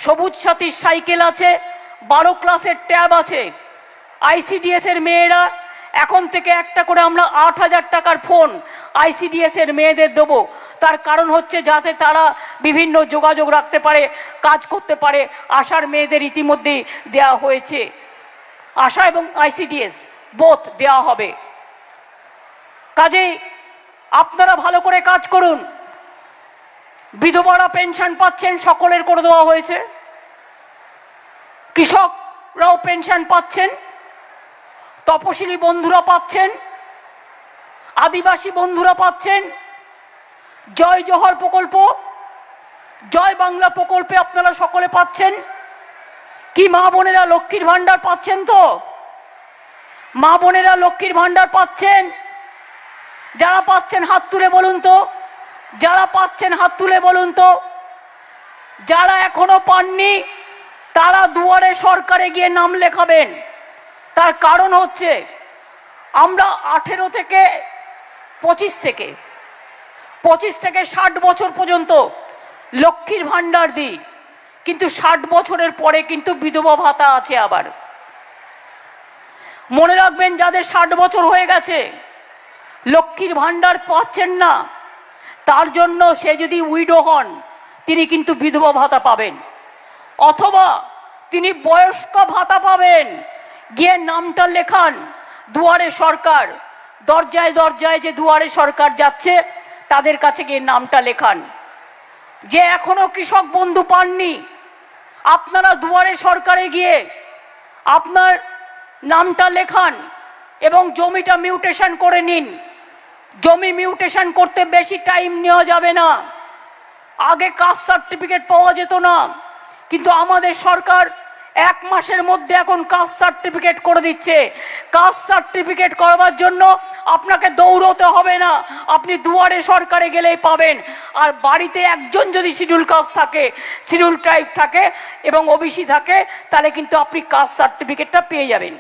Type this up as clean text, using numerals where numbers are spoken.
সবুজ সাথীর সাইকেল আছে, 12 ক্লাসের ট্যাব আছে। আইসিডিএস এর মেয়েরা এখন থেকে একটা করে আমরা 8,000 টাকার ফোন আইসিডিএস এর মেয়েদের দেবো। তার কারণ হচ্ছে যাতে তারা বিভিন্ন যোগাযোগ রাখতে পারে, কাজ করতে পারে। আশার মেয়েদের ইতিমধ্যেই দেয়া হয়েছে, আশা এবং আইসিডিএস বোথ দেওয়া হবে। কাজেই আপনারা ভালো করে কাজ করুন। বিধবারা পেনশন পাচ্ছেন, সকলের করে দেওয়া হয়েছে। কৃষকরাও পেনশন পাচ্ছেন, তপশিলি বন্ধুরা পাচ্ছেন, আদিবাসী বন্ধুরা পাচ্ছেন। জয় জোহর প্রকল্প, জয় বাংলা প্রকল্পে আপনারা সকলে পাচ্ছেন। কি মা বোনেরা লক্ষ্মীর ভান্ডার পাচ্ছেন? তো মা বোনেরা লক্ষ্মীর ভান্ডার পাচ্ছেন? যারা পাচ্ছেন হাত তুলে বলুন তো, যারা পাচ্ছেন হাত তুলে বলুন তো। যারা এখনো পাননি তারা দুয়ারে সরকারে গিয়ে নাম লেখাবেন। তার কারণ হচ্ছে আমরা 18 থেকে 25 থেকে 60 বছর পর্যন্ত লক্ষ্মীর ভান্ডার দিই, কিন্তু 60 বছরের পরে কিন্তু বিধবা ভাতা আছে। আবার মনে রাখবেন, যাদের 60 বছর হয়ে গেছে লক্ষ্মীর ভান্ডার পাচ্ছেন না, তার জন্য সে যদি উইডো হন তিনি কিন্তু বিধবা ভাতা পাবেন, অথবা তিনি বয়স্ক ভাতা পাবেন। গিয়ে নামটা লেখান দুয়ারে সরকার, দরজায় দরজায় যে দুয়ারে সরকার যাচ্ছে তাদের কাছে গিয়ে নামটা লেখান। যে এখনো কৃষক বন্ধু পাননি, আপনারা দুয়ারে সরকারে গিয়ে আপনার নামটা লেখান এবং জমিটা মিউটেশন করে নিন। জমি মিউটেশন করতে বেশি টাইম নেওয়া যাবে না। আগে কাস্ট সার্টিফিকেট পাওয়া যেত না, কিন্তু আমাদের সরকার 1 মাসের মধ্যে এখন কাস্ট সার্টিফিকেট করে দিচ্ছে। কাস্ট সার্টিফিকেট করবার জন্য আপনাকে দৌড়তে হবে না, আপনি দুয়ারে সরকারে গেলেই পাবেন। আর বাড়িতে একজন যদি শিডিউল কাস্ট থাকে, শিডিউল ট্রাইব থাকে এবং ওবিসি থাকে, তাহলে কিন্তু আপনি কাস্ট সার্টিফিকেটটা পেয়ে যাবেন।